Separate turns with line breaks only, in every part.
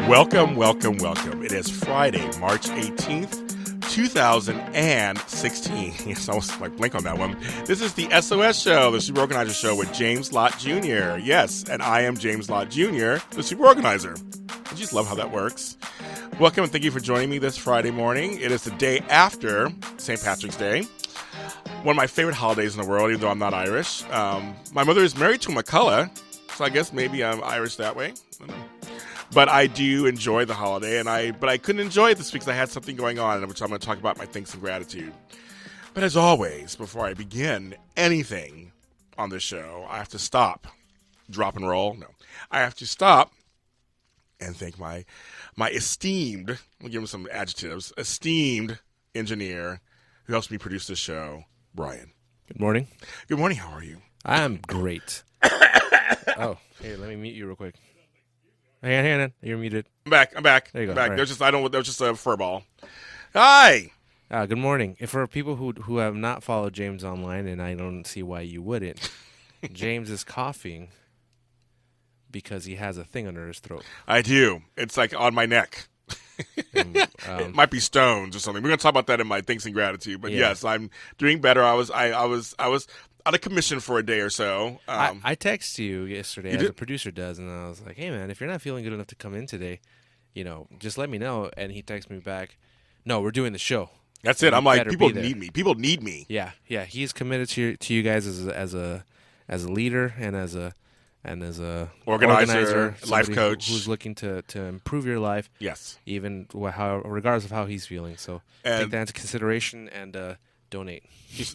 Welcome, welcome, welcome. It is Friday, March 18th, 2016. It's almost like blink on that one. This is the SOS Show, the Super Organizer Show with James Lott Jr. Yes, and I am James Lott Jr., the Super Organizer. I just love how that works. Welcome and thank you for joining me this Friday morning. It is the day after St. Patrick's Day, one of my favorite holidays in the world, even though I'm not Irish. My mother is married to a McCullough, so I guess maybe I'm Irish that way. I don't know. But I do enjoy the holiday, but I couldn't enjoy it this week because I had something going on, which I'm going to talk about my thanks and gratitude. But as always, before I begin anything on this show, I have to stop, drop and roll. No, I have to stop and thank my esteemed, I'll give him some adjectives, esteemed engineer who helps me produce this show, Brian.
Good morning.
Good morning. How are you?
I'm great. Oh, hey, let me mute you real quick. Hang on. You're muted.
I'm back.
There you go.
I'm back.
Right.
That was just a fur ball. Hi.
Good morning. If for people who have not followed James online, and I don't see why you wouldn't, James is coughing because he has a thing under his throat.
I do. It's like on my neck.
And,
it might be stones or something. We're going to talk about that in my thanks and gratitude. But yes, I'm doing better. I was out of commission for a day or so.
I texted you yesterday, as a producer does, and I was like, "Hey man, if you're not feeling good enough to come in today, just let me know." And he texted me back, "No, we're doing the show."
That's it. I'm like, people need me. People need me.
Yeah. He's committed to you guys as a leader and as a organizer,
life coach
who's looking to improve your life.
Yes.
Even regardless of how he's feeling. So take that into consideration and donate.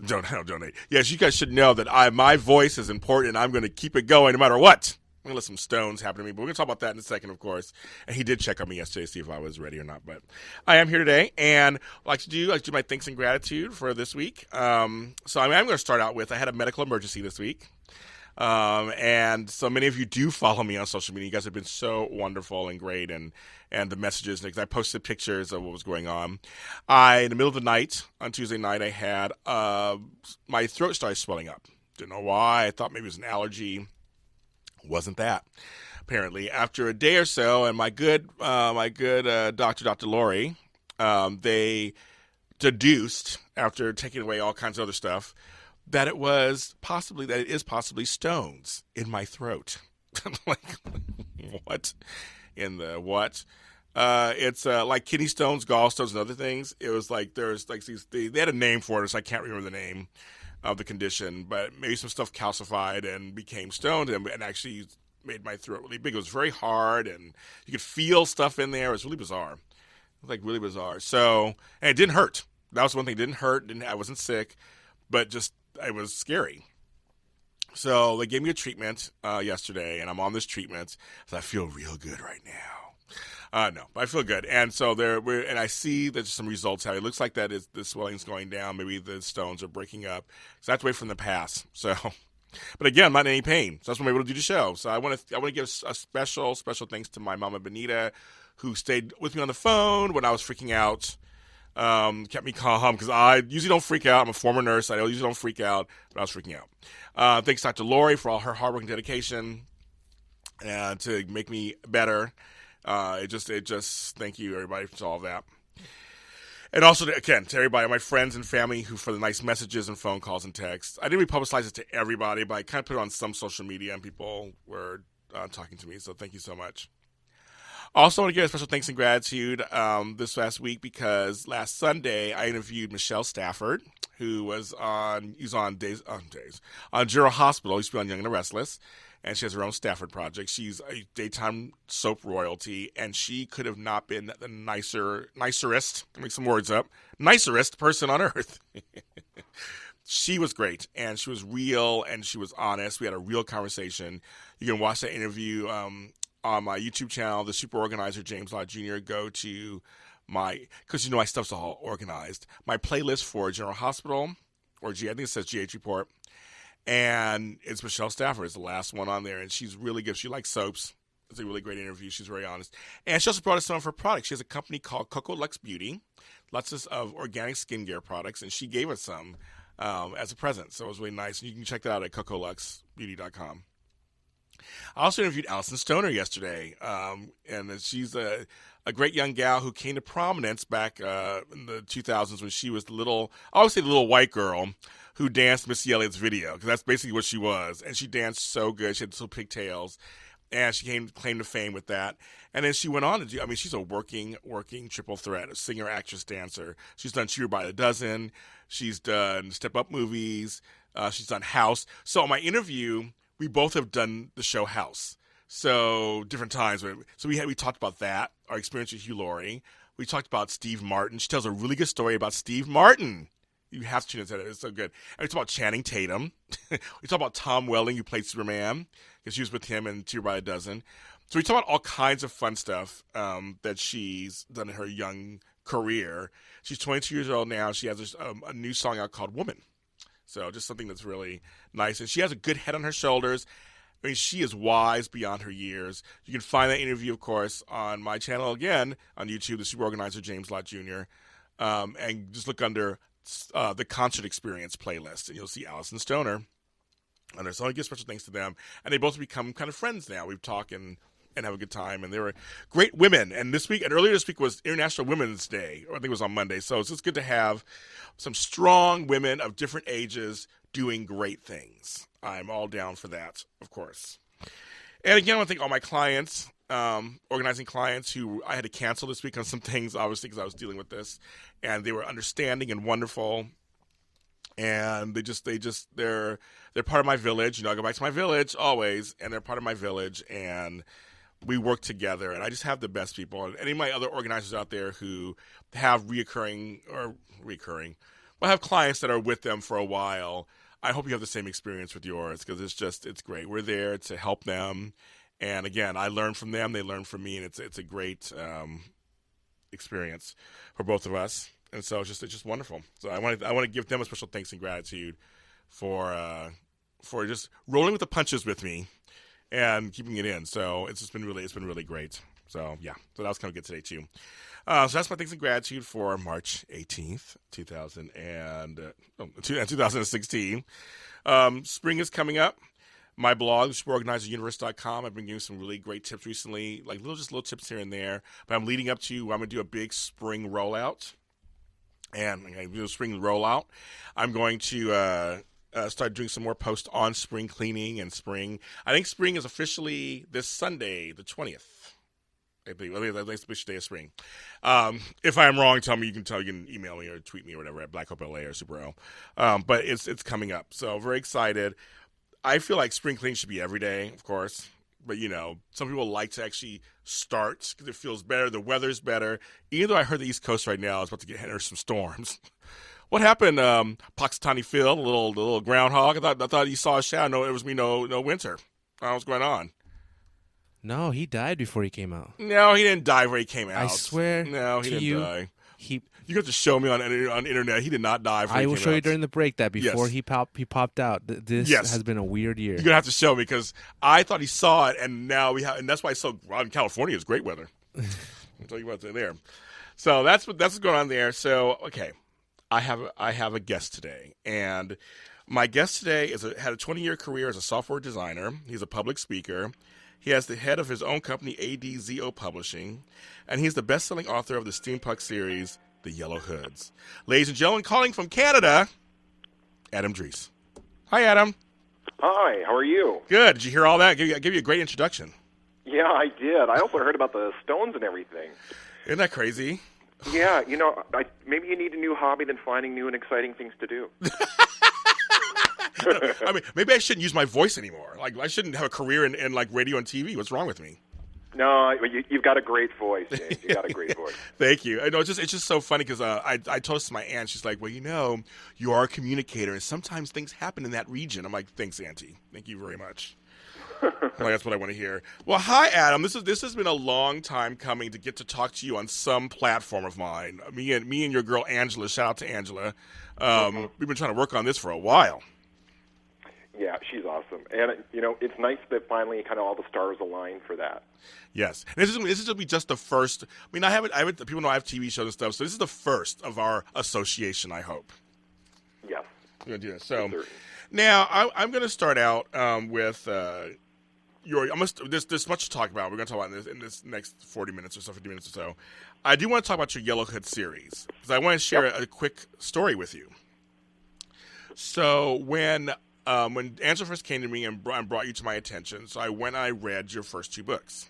Donate. Yes, you guys should know that my voice is important, and I'm going to keep it going no matter what. I'm going to let some stones happen to me, but we're going to talk about that in a second, of course. And he did check on me yesterday to see if I was ready or not. But I am here today, and I like to do my thanks and gratitude for this week. I'm going to start out with I had a medical emergency this week. And so many of you do follow me on social media. You guys have been so wonderful and great, and the messages. I posted pictures of what was going on. In the middle of the night, on Tuesday night, I had my throat started swelling up. Didn't know why. I thought maybe it was an allergy. Wasn't that. Apparently, after a day or so, and my good doctor, Dr. Lori, they deduced, after taking away all kinds of other stuff, that it is possibly stones in my throat. Like, what? In the what? It's like kidney stones, gallstones, and other things. It was like there's like these. They had a name for it, so I can't remember the name of the condition. But maybe some stuff calcified and became stoned, and actually made my throat really big. It was very hard, and you could feel stuff in there. It was really bizarre. It was like really bizarre. So, and it didn't hurt. That was one thing. It didn't hurt. I wasn't sick, but just it was scary. So they gave me a treatment yesterday, and I'm on this treatment. So I feel real good right now. No, but I feel good. And so and I see there's some results. How it looks like the swelling's going down. Maybe the stones are breaking up. So I have to wait for them to pass. So, but again, I'm not in any pain. So that's what I'm able to do the show. So I want to give a special thanks to my mama Benita, who stayed with me on the phone when I was freaking out. Kept me calm because I usually don't freak out. I'm a former nurse. I usually don't freak out, but I was freaking out. Thanks Dr. Lori for all her hard work and dedication to make me better. It just thank you everybody for all of that. And also to everybody, my friends and family for the nice messages and phone calls and texts. I didn't republicize it to everybody, but I kind of put it on some social media and people were talking to me. So thank you so much. Also, I want to give a special thanks and gratitude this last week because last Sunday I interviewed Michelle Stafford, who was on General Hospital. Used to be on Young and the Restless, and she has her own Stafford project. She's a daytime soap royalty, and she could have not been the nicerest, I'll make some words up, nicerest person on earth. She was great, and she was real, and she was honest. We had a real conversation. You can watch that interview on my YouTube channel, the Super Organizer James Lott Jr. Go to because my stuff's all organized, my playlist for General Hospital, or I think it says GH Report, and it's Michelle Stafford is the last one on there, and she's really good. She likes soaps, It's a really great interview. She's very honest. And she also brought us some of her products. She has a company called Coco Lux Beauty, lots of organic skincare products, and she gave us some as a present. So it was really nice. And you can check that out at cocoluxbeauty.com. I also interviewed Allison Stoner yesterday, and she's a great young gal who came to prominence back in the 2000s when she was I always say the little white girl who danced Missy Elliott's video, because that's basically what she was. And she danced so good. She had little pigtails, and she claimed to fame with that. And then she went on to do, she's a working triple threat, a singer, actress, dancer. She's done Cheer by the Dozen. She's done Step Up movies. She's done House. So on my interview, we both have done the show House. So different times. So we talked about that, our experience with Hugh Laurie. We talked about Steve Martin. She tells a really good story about Steve Martin. You have to tune into it. It's so good. And we talk about Channing Tatum. We talk about Tom Welling, who played Superman, because she was with him in Cheer by a Dozen. So we talk about all kinds of fun stuff that she's done in her young career. She's 22 years old now. She has a new song out called Woman. So just something that's really nice. And she has a good head on her shoulders. She is wise beyond her years. You can find that interview, of course, on my channel again on YouTube, the Super Organizer James Lott Jr. And just look under the Concert Experience playlist, and you'll see Allison Stoner. And so I give special thanks to them. And they both have become kind of friends now. We've talked and have a good time. And they were great women. And earlier this week was International Women's Day, or I think it was on Monday. So it's just good to have some strong women of different ages doing great things. I'm all down for that, of course. And again, I want to thank all my clients, organizing clients who I had to cancel this week on some things, obviously, because I was dealing with this. And they were understanding and wonderful. And they're part of my village. I go back to my village always, and they're part of my village, and we work together. And I just have the best people. And any of my other organizers out there who have but have clients that are with them for a while, I hope you have the same experience with yours, because it's great. We're there to help them. And again, I learn from them, they learn from me, and it's a great experience for both of us. And so it's just wonderful. So I want to give them a special thanks and gratitude for just rolling with the punches with me and keeping it in. So it's been really great. So yeah, so that was kind of good today too. So that's my thanks and gratitude for March 18th, 2016. Spring is coming up. My blog, superorganizeruniverse.com. I've been giving some really great tips recently, like little tips here and there. But I'm leading up to, I'm going to do a big spring rollout. And I'm going to do a spring rollout. I'm going to start doing some more posts on spring cleaning and spring. I think spring is officially this Sunday, the 20th. I believe that's the official day of spring. If I am wrong, tell me. You can email me or tweet me or whatever at Black Hope LA or Super O. But it's coming up. So very excited. I feel like spring cleaning should be every day, of course. But, some people like to actually start because it feels better. The weather's better. Even though I heard the East Coast right now is about to get hit with some storms. What happened, Poxitani Phil, the little groundhog? I thought you saw a shadow. No, it was me. No winter. What's going on?
No, he died before he came out.
No, he didn't die before he came out.
I swear.
No, he didn't die. You got to show me on the internet. He did not die before he came out.
I will show you during the break that before he popped out. This has been a weird year.
You're going to have to show me, because I thought he saw it, and now and that's why it's so in California. It's great weather. I'll tell you what's there. So that's what's going on there. So, okay, I have a guest today, and my guest today had a 20-year career as a software designer. He's a public speaker. He has the head of his own company, ADZO Publishing, and he's the best-selling author of the steampunk series, The Yellow Hoods. Ladies and gentlemen, calling from Canada, Adam Dreece. Hi, Adam.
Hi, how are you?
Good. Did you hear all that? I gave you a great introduction.
Yeah, I did. I also heard about the Stones and everything.
Isn't that crazy?
Yeah, maybe you need a new hobby than finding new and exciting things to do.
Maybe I shouldn't use my voice anymore. Like, I shouldn't have a career in radio and TV. What's wrong with me?
No, you've got a great voice, James. You got a great voice.
Thank you. I know it's just so funny because I told this to my aunt. She's like, well, you are a communicator, and sometimes things happen in that region. I'm like, thanks, Auntie. Thank you very much. That's what I want to hear. Well, hi, Adam. This has been a long time coming to get to talk to you on some platform of mine. Me and your girl Angela. Shout out to Angela. We've been trying to work on this for a while.
Yeah, she's awesome. And, it's nice that finally kind of all the stars align for that.
Yes. And this is going to be just the first. I mean, I haven't, people know I have TV shows and stuff, so this is the first of our association, I hope.
Yes.
I'm going to do that. So
Certain.
now I'm going to start out with there's much to talk about. We're going to talk about in this next 40 minutes or so, 50 minutes or so. I do want to talk about your Yellow Hood series because I want to share a quick story with you. So when Angela first came to me and brought you to my attention, so I went and I read your first two books.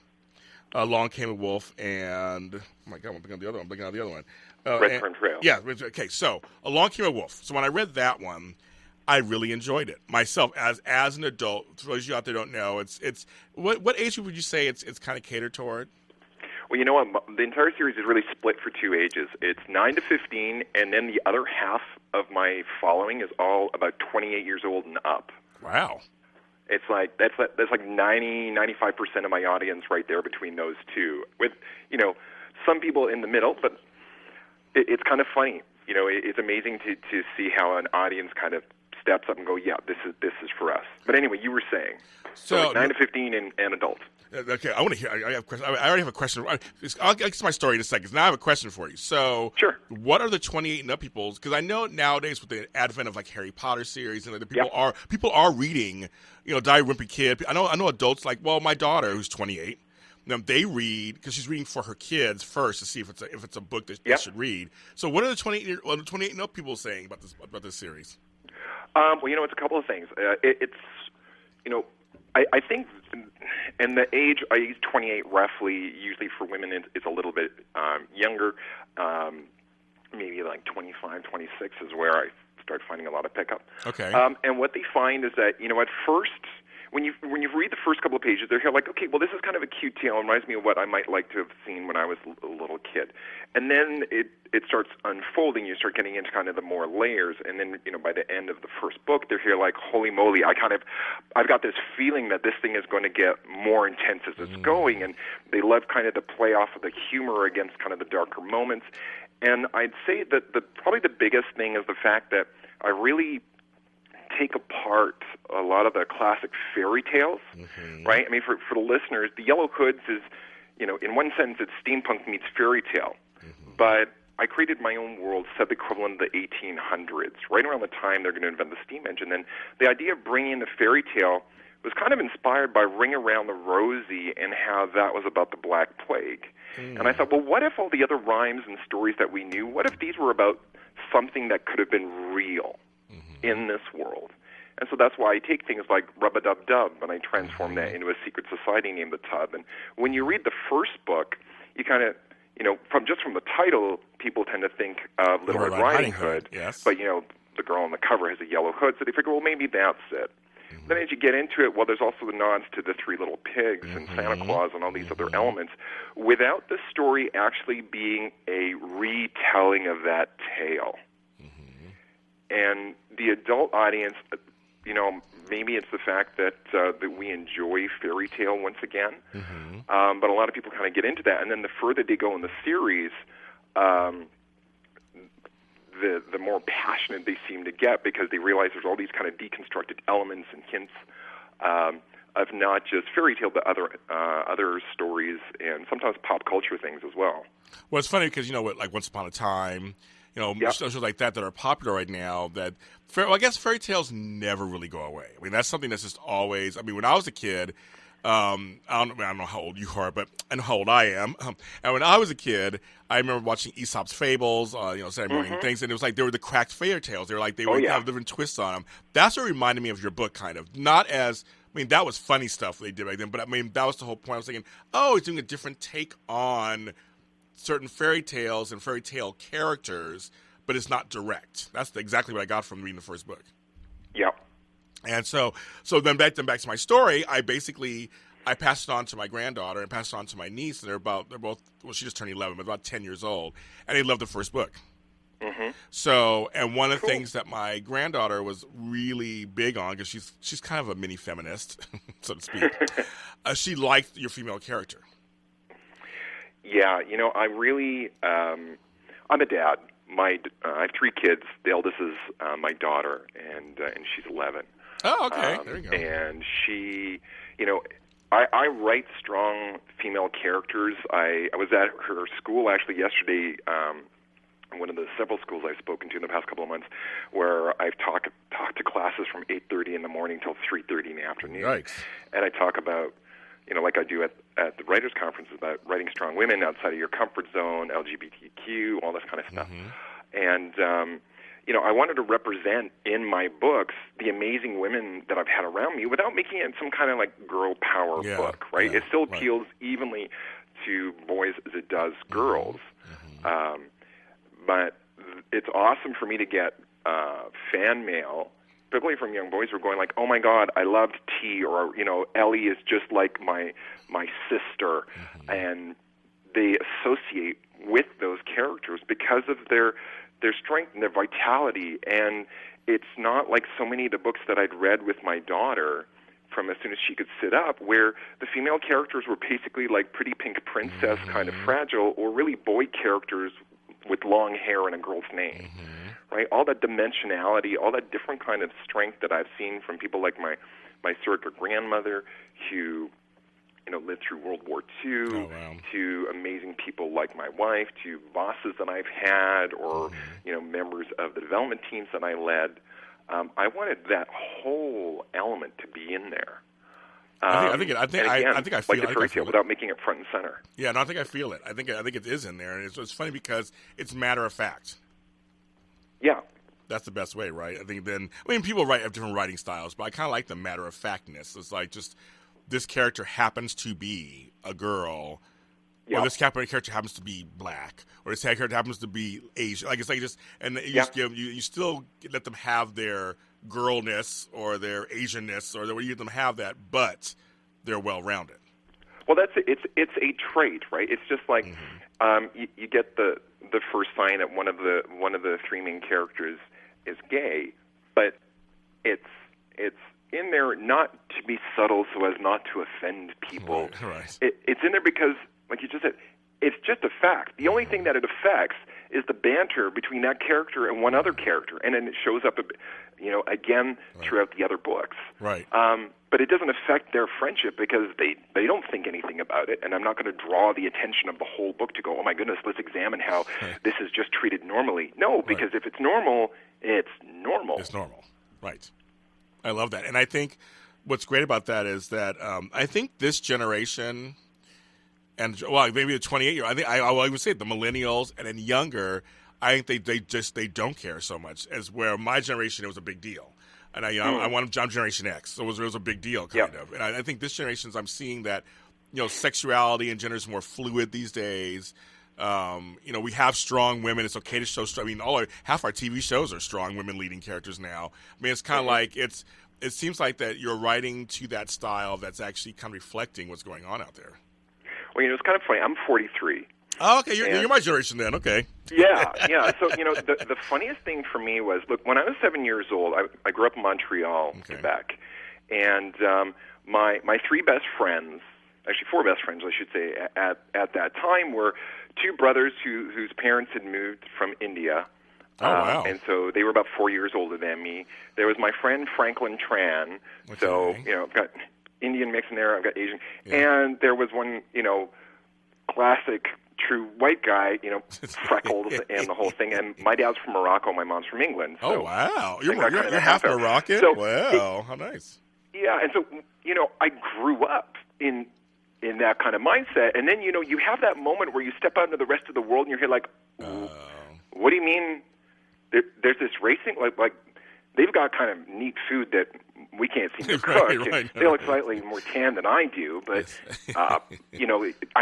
Along Came a Wolf and, oh my God, I'm thinking of the other one.
Red Fern Trail.
Yeah, okay, so Along Came a Wolf. So when I read that one, I really enjoyed it myself as an adult. For those of you out there who don't know, it's what age group would you say it's kind of catered toward?
Well, you know what? The entire series is really split for two ages. It's 9 to 15, and then the other half of my following is all about 28 years old and up.
Wow.
It's like that's like 95% of my audience right there between those two. With some people in the middle, but it's kind of funny. It's amazing to see how an audience kind of steps up and go, yeah, this is for us. But anyway, you were saying so like 9 to 15 and adult.
Okay, I want to hear. I have a question. I already have a question. I'll get to my story in a second. Now I have a question for you. So,
sure.
What are the 28 and up people? Because I know nowadays with the advent of like Harry Potter series and the people are reading. Diary Wimpy Kid. I know adults like my daughter who's 28. They read because she's reading for her kids first to see if it's a book that they should read. So, what are the 28 and up people saying about this series?
Well, it's a couple of things. I think, and the age, I use 28 roughly, usually for women it's a little bit younger, maybe like 25, 26 is where I start finding a lot of pickup.
Okay.
And what they find is that, at first, when you read the first couple of pages, they're like, okay, well, this is kind of a cute tale. It reminds me of what I might like to have seen when I was a little kid. And then it starts unfolding. You start getting into kind of the more layers. And then, by the end of the first book, they're here like, holy moly, I've got this feeling that this thing is going to get more intense as it's going. And they love kind of to play off of the humor against kind of the darker moments. And I'd say that probably the biggest thing is the fact that I really take apart a lot of the classic fairy tales, right? I mean, for the listeners, the Yellow Hoods is, in one sense, it's steampunk meets fairy tale. But I created my own world, set the equivalent of the 1800s, right around the time they're going to invent the steam engine. And the idea of bringing in the fairy tale was kind of inspired by Ring Around the Rosie and how that was about the Black Plague. And I thought, well, what if all the other rhymes and stories that we knew, what if these were about something that could have been real in this world? And so that's why I take things like Rub-a-Dub-Dub and I transform that into a secret society named the Tub. And when you read the first book, you kind of, from the title, people tend to think of Little Red Riding Hood.
Yes.
But, the girl on the cover has a yellow hood, so they figure, well, maybe that's it. Then as you get into it, there's also the nods to the Three Little Pigs and Santa Claus and all these other elements, without the story actually being a retelling of that tale. And the adult audience, maybe it's the fact that we enjoy fairy tale once again, but a lot of people kind of get into that. And then the further they go in the series, the more passionate they seem to get because they realize there's all these kind of deconstructed elements and hints of not just fairy tale, but other stories and sometimes pop culture things as well.
Well, it's funny because, like Once Upon a Time, shows like that are popular right now that, I guess fairy tales never really go away. I mean, that's something that's just always, when I was a kid, I don't know how old you are, but I know how old I am. And when I was a kid, I remember watching Aesop's Fables, Saturday morning things, and it was like they were the cracked fairy tales. They were like, they would have different twists on them. That's what reminded me of your book, kind of. Not as, that was funny stuff they did back then, but that was the whole point. I was thinking, it's doing a different take on certain fairy tales and fairy tale characters, but it's not direct. That's exactly what I got from reading the first book.
Yep.
And so then back to my story, I passed it on to my granddaughter and passed it on to my niece, and they're both, she just turned 11, but about 10 years old, and they loved the first book. So, and one of the things that my granddaughter was really big on, because she's kind of a mini feminist, so to speak, she liked your female character.
Yeah, I really, I'm a dad. I have 3 kids. The eldest is my daughter, and she's 11.
Oh, okay. There you go.
And she, I write strong female characters. I was at her school actually yesterday, one of the several schools I've spoken to in the past couple of months, where I've talked to classes from 8:30 in the morning till 3:30 in the afternoon.
Yikes.
And I talk about, like I do at the writers' conference, about writing strong women outside of your comfort zone, LGBTQ, all this kind of stuff. And I wanted to represent in my books the amazing women that I've had around me without making it some kind of like girl power book, right? It still appeals evenly to boys as it does girls. But it's awesome for me to get fan mail, particularly from young boys who are going like, "Oh my God, I loved T," or Ellie is just like my sister, and they associate with those characters because of their strength and their vitality. And it's not like so many of the books that I'd read with my daughter from as soon as she could sit up, where the female characters were basically like pretty pink princess kind of fragile, or really boy characters with long hair and a girl's name, right? All that dimensionality, all that different kind of strength that I've seen from people like my surrogate grandmother who, lived through World War II, to amazing people like my wife, to bosses that I've had, or, members of the development teams that I led. I wanted that whole element to be in there.
I think I feel
like the fairy tale, without making it front and center.
Yeah, no, I think I feel it. I think it is in there, and it's funny because it's matter of fact.
Yeah,
that's the best way, right? I think people have different writing styles, but I kind of like the matter of factness. It's like just this character happens to be a girl, or this character happens to be black, or this character happens to be Asian. Like it's like just you still let them have their girlness or their Asianness, or you let them have that, but they're well-rounded.
Well, it's a trait, right? It's just like you get the first sign that one of the three main characters is gay, but it's in there not to be subtle so as not to offend people.
Right.
It's in there because, like you just said, it's just a fact. The only thing that it affects is the banter between that character and one other character, and then it shows up, again throughout the other books.
Right.
But it doesn't affect their friendship because they don't think anything about it, and I'm not going to draw the attention of the whole book to go, oh my goodness, let's examine how this is just treated normally. No, because if it's normal, it's normal.
It's normal. Right. I love that. And I think what's great about that is that I think this generation, and maybe the 28-year-old, I would say the millennials and then younger, I think they don't care so much as where my generation, it was a big deal. And I'm Generation X, so it was a big deal, kind of. And I think this generation, I'm seeing that, sexuality and gender is more fluid these days. We have strong women. It's okay to show strong. I mean, half our TV shows are strong women leading characters now. I mean, it's kind of like it seems like that you're writing to that style that's actually kind of reflecting what's going on out there.
Well, it's kind of funny. I'm 43.
Oh, okay. You're my generation then. Okay.
Yeah. So, the funniest thing for me was, look, when I was 7 years old, I grew up in Montreal, Quebec, and my three best friends, actually four best friends, I should say, at that time were two brothers whose parents had moved from India.
Oh, wow.
And so they were about 4 years older than me. There was my friend Franklin Tran. Okay. So, I've got Indian mix in there, I've got Asian. Yeah. And there was one, classic true white guy, freckles and the whole thing. And my dad's from Morocco, my mom's from England. So
oh, wow. You're half Moroccan?
So
wow, how nice.
Yeah, and so, I grew up in that kind of mindset. And then, you have that moment where you step out into the rest of the world and you're here like, what do you mean there's this racing? Like they've got kind of neat food that we can't seem to cook.
Right.
They look slightly more tan than I do, but, I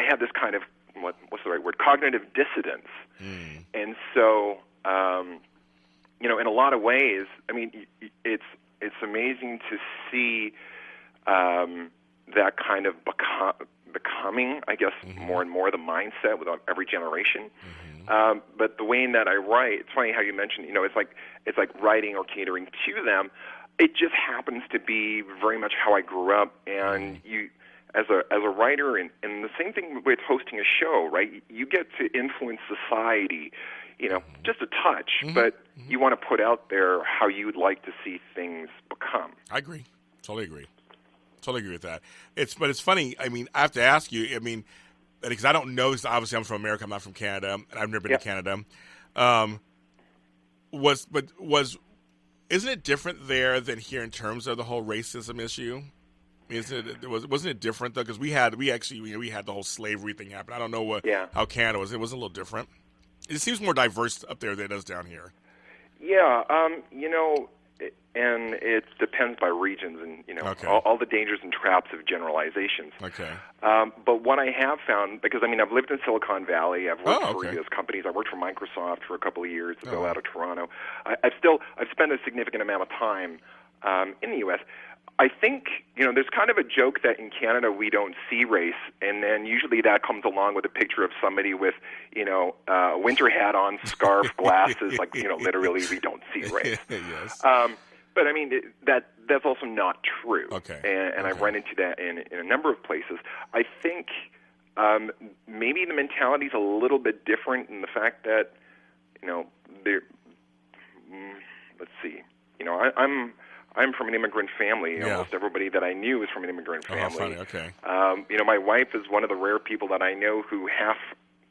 have this kind of, what's the right word, cognitive dissonance. And so, in a lot of ways, I mean, it's amazing to see that kind of becoming, I guess, more and more the mindset with every generation. But the way in that I write, it's funny how you mentioned, it's like writing or catering to them. It just happens to be very much how I grew up, and you, as a writer, and the same thing with hosting a show, right? You get to influence society just a touch, but you want to put out there how you'd like to see things become.
I agree. Totally agree with that. But it's funny. I mean, I have to ask you. I mean, because I don't know. Obviously, I'm from America. I'm not from Canada, and I've never been to Canada. Isn't it different there than here in terms of the whole racism issue? Wasn't it different though? Because we had the whole slavery thing happen. I don't know how Canada was. It was a little different. It seems more diverse up there than it does down here.
Yeah, and it depends by regions, and all the dangers and traps of generalizations.
Okay.
But what I have found, because I've lived in Silicon Valley, I've worked for U.S. companies, I worked for Microsoft for a couple of years ago out of Toronto. I've spent a significant amount of time in the U.S. I think, there's kind of a joke that in Canada we don't see race, and then usually that comes along with a picture of somebody with, a winter hat on, scarf, glasses, literally we don't see race.
Yes.
But that's also not true.
Okay.
And I've run into that in a number of places. I think maybe the mentality is a little bit different in the fact that, let's see, I'm from an immigrant family.
Yeah.
Almost everybody that I knew is from an immigrant family.
Oh, funny. Okay.
My wife is one of the rare people that I know who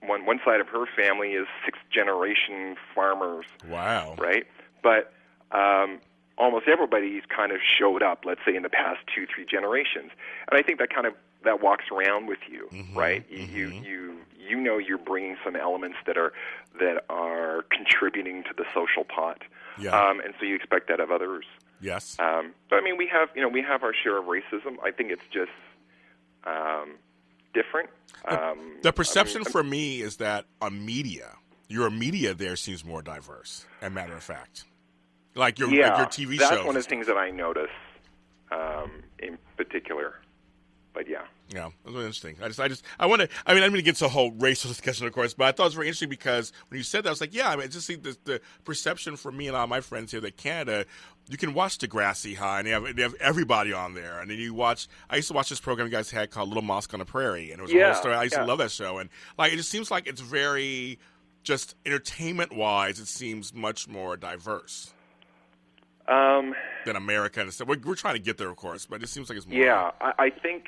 one side of her family is sixth-generation farmers.
Wow.
Right? But almost everybody's kind of showed up, let's say, in the past 2-3 generations. And I think that walks around with you, right? You know you're bringing some elements that are contributing to the social pot.
Yeah.
And so you expect that of others.
Yes.
But we have our share of racism. I think it's just different.
The perception for me is that on media, your media there seems more diverse. As a matter of fact, like your TV shows.
That's one of the things that I notice in particular. But yeah.
Yeah, that's really interesting. I want to. I didn't get to a whole racial discussion, of course, but I thought it was very interesting because when you said that, I was like, yeah, I just see the perception for me and all my friends here that Canada, you can watch Degrassi High, and they have everybody on there, and then I used to watch this program you guys had called Little Mosque on the Prairie, and it was a whole story. I used to love that show, and it just seems like it's very, just entertainment-wise, it seems much more diverse than America and stuff. We're trying to get there, of course, but it seems like it's more.
Yeah, I think.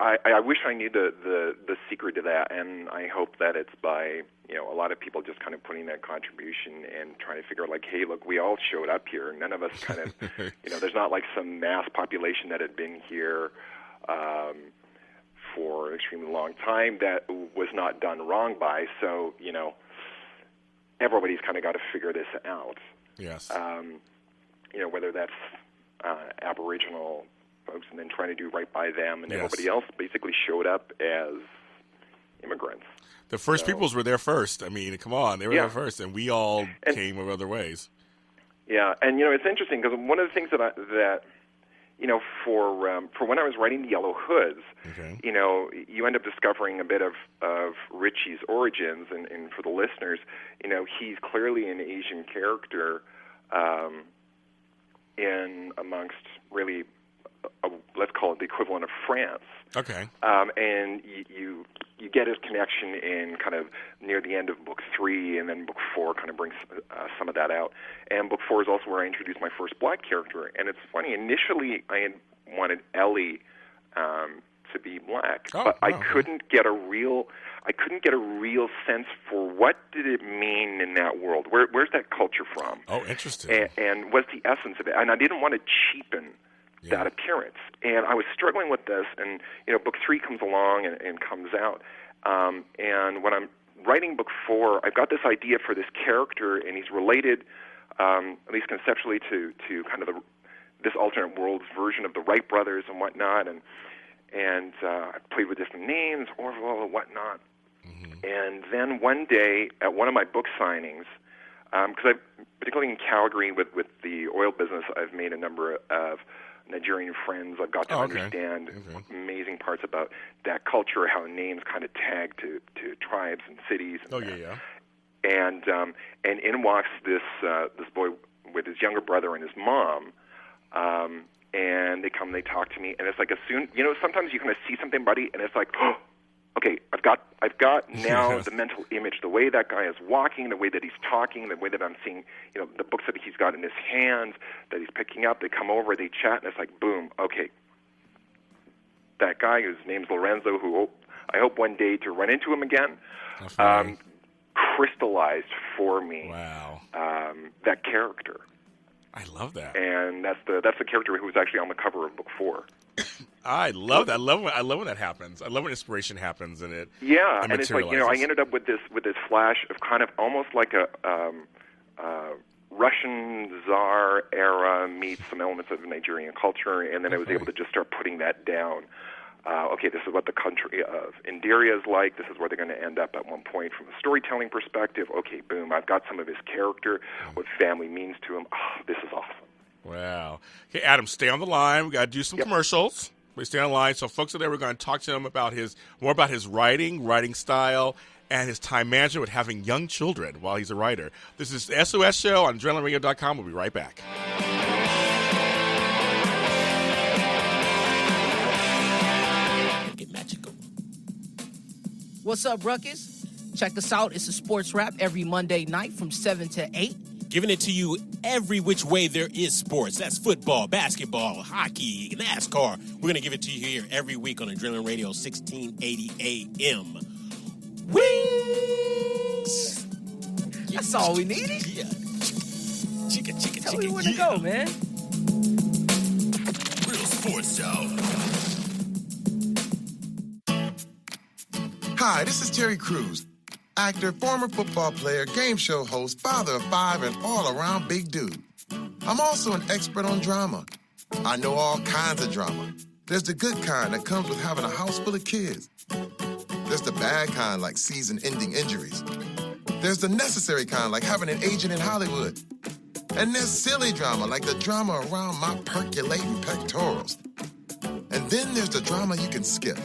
I wish I knew the secret to that, and I hope that it's by a lot of people just kind of putting that contribution and trying to figure out, like, hey, look, we all showed up here. None of us kind of, there's not like some mass population that had been here for an extremely long time that was not done wrong by. So everybody's kind of got to figure this out.
Yes.
Whether that's Aboriginal folks and then trying to do right by them, and everybody else basically showed up as immigrants.
The first peoples were there first. Come on, they were there first, and we all came of other ways.
Yeah, and it's interesting because one of the things that for when I was writing the Yellow Hoods, you end up discovering a bit of Richies' origins, and for the listeners, he's clearly an Asian character in amongst really. Let's call it the equivalent of France.
Okay.
And you get his connection in kind of near the end of book 3, and then book 4 kind of brings some of that out. And book 4 is also where I introduced my first black character. And it's funny. Initially, I had wanted Ellie to be black, but I couldn't get a real sense for what did it mean in that world. Where's that culture from?
Oh, interesting.
And what's the essence of it? And I didn't want to cheapen that appearance. And I was struggling with this, and book 3 comes along and comes out. And when I'm writing book 4, I've got this idea for this character, and he's related, at least conceptually, to kind of this alternate world's version of the Wright brothers and whatnot. And I played with different names, Orville and whatnot. And then one day at one of my book signings, because particularly in Calgary with the oil business, I've made a number of Nigerian friends. I've got to understand amazing parts about that culture, how names kind of tag to tribes and cities. And And in walks this boy with his younger brother and his mom. And they come, they talk to me, and it's like sometimes you kind of see something, buddy, and it's like, oh, okay, I've got now the mental image, the way that guy is walking, the way that he's talking, the way that I'm seeing, the books that he's got in his hands, that he's picking up. They come over, they chat, and it's like, boom, okay. That guy whose name's Lorenzo, who I hope one day to run into him again, crystallized for me.
Wow.
That character.
I love that.
And that's the character who was actually on the cover of book 4.
I love that. I love when that happens. I love when inspiration happens and it.
Yeah, and it's like I ended up with this flash of kind of almost like a Russian Tsar era meets some elements of Nigerian culture, and then I was able to just start putting that down. Okay, this is what the country of Indiria is like. This is where they're going to end up at one point from a storytelling perspective. Okay, boom, I've got some of his character, what family means to him. Oh, this is awesome.
Wow. Okay, Adam, stay on the line. We got to do some commercials. We stay on the line. So, folks are there. We're going to talk to him about more about his writing style, and his time management with having young children while he's a writer. This is the SOS Show on AdrenalineRadio.com. We'll be right back.
Get magical. What's up, Ruckus? Check us out. It's a sports wrap every Monday night from 7 to 8.
Giving it to you every which way there is sports. That's football, basketball, hockey, NASCAR. We're going to give it to you here every week on Adrenaline Radio, 1680 AM. Wings!
That's all we needed.
Yeah. Chicka.
Tell me where to go, man.
Real Sports Show.
Hi, this is Terry Crews. Actor, former football player, game show host, father of 5, and all-around big dude. I'm also an expert on drama. I know all kinds of drama. There's the good kind that comes with having a house full of kids. There's the bad kind like season-ending injuries. There's the necessary kind like having an agent in Hollywood. And there's silly drama like the drama around my percolating pectorals. And then there's the drama you can skip.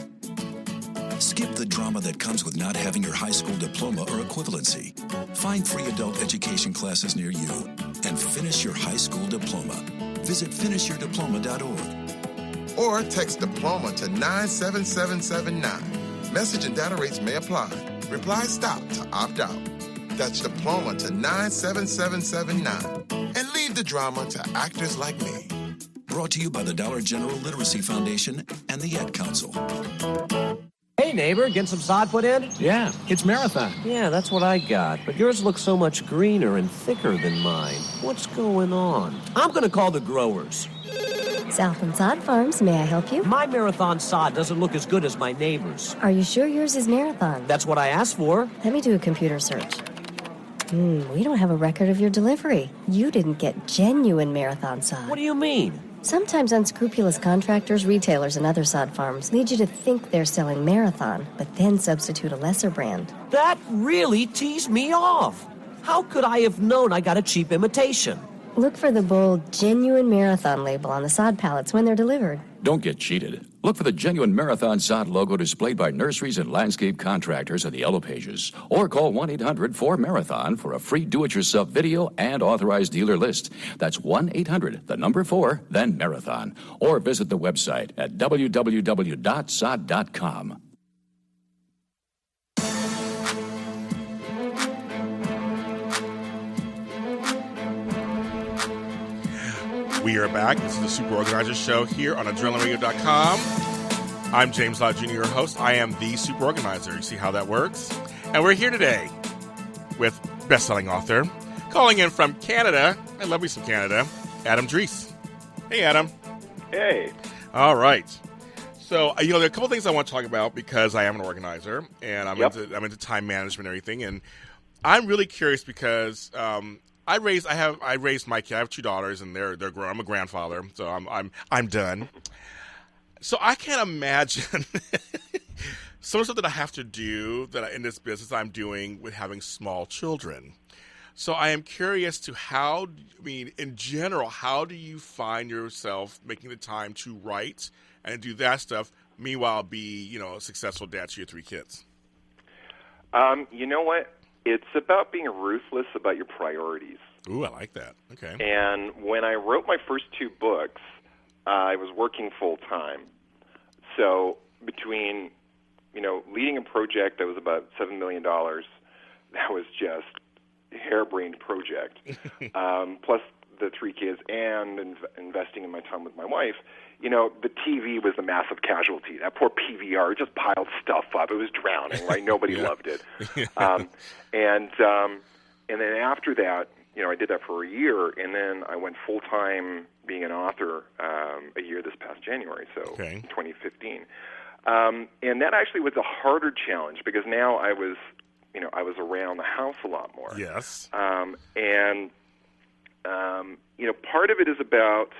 Skip the drama that comes with not having your high school diploma or equivalency. Find free adult education classes near you and finish your high school diploma. Visit finishyourdiploma.org.
Or text diploma to 97779. Message and data rates may apply. Reply STOP to opt out. That's diploma to 97779. And leave the drama to actors like me.
Brought to you by the Dollar General Literacy Foundation and the Ad Council.
Hey, neighbor, get some sod put in?
Yeah, it's Marathon.
Yeah, that's what I got. But yours looks so much greener and thicker than mine. What's going on? I'm going to call the growers.
Southland Sod Farms, may I help you?
My Marathon sod doesn't look as good as my neighbor's.
Are you sure yours is Marathon?
That's what I asked for.
Let me do a computer search. We don't have a record of your delivery. You didn't get genuine Marathon sod.
What do you mean?
Sometimes unscrupulous contractors, retailers, and other sod farms lead you to think they're selling Marathon, but then substitute a lesser brand.
That really teased me off. How could I have known I got a cheap imitation?
Look for the bold, genuine Marathon label on the sod pallets when they're delivered.
Don't get cheated. Look for the genuine Marathon sod logo displayed by nurseries and landscape contractors in the yellow pages. Or call 1-800-4MARATHON for a free do-it-yourself video and authorized dealer list. That's 1-800-4, then Marathon. Or visit the website at www.sod.com.
We are back. This is the Super Organizer Show here on AdrenalineRadio.com. I'm James Lott Jr., your host. I am the Super Organizer. You see how that works? And we're here today with best-selling author, calling in from Canada. I love me some Canada, Adam Dreece. Hey, Adam.
Hey.
All right. So, there are a couple things I want to talk about because I am an organizer, and I'm into time management and everything. And I'm really curious because I raised my kid. I have 2 daughters, and they're grown. I'm a grandfather, so I'm done. So I can't imagine some of the stuff that I have to do in this business I'm doing with having small children. So I am curious to in general, how do you find yourself making the time to write and do that stuff? Meanwhile, be a successful dad to your 3 kids.
You know what? It's about being ruthless about your priorities.
Ooh, I like that. Okay.
And when I wrote my first 2 books, I was working full-time. So between leading a project that was about $7 million, that was just a harebrained project, plus the 3 kids and investing in my time with my wife, the TV was the massive casualty. That poor PVR just piled stuff up. It was drowning, right? Nobody loved it. And then after that, I did that for a year, and then I went full-time being an author a year this past January, so 2015. And that actually was a harder challenge because now I was around the house a lot more.
Yes.
Part of it is about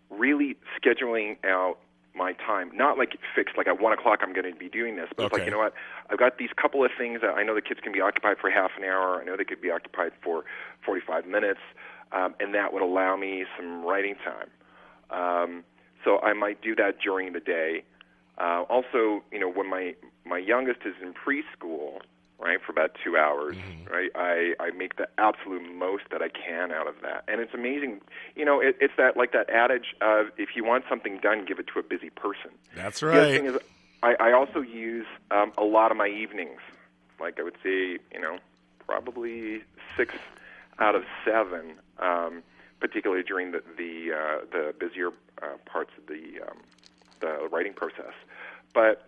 really scheduling out my time. Not like fixed, like at 1 o'clock I'm going to be doing this, but it's like, you know what, I've got these couple of things that I know the kids can be occupied for half an hour. I know they could be occupied for 45 minutes, and that would allow me some writing time. So I might do that during the day. Also, when my youngest is in preschool, right, for about 2 hours, right, I make the absolute most that I can out of that. And it's amazing. It's that adage of if you want something done, give it to a busy person.
That's right.
The other thing is I also use a lot of my evenings. Like I would say, probably 6 out of 7, particularly during the busier parts of the writing process. But,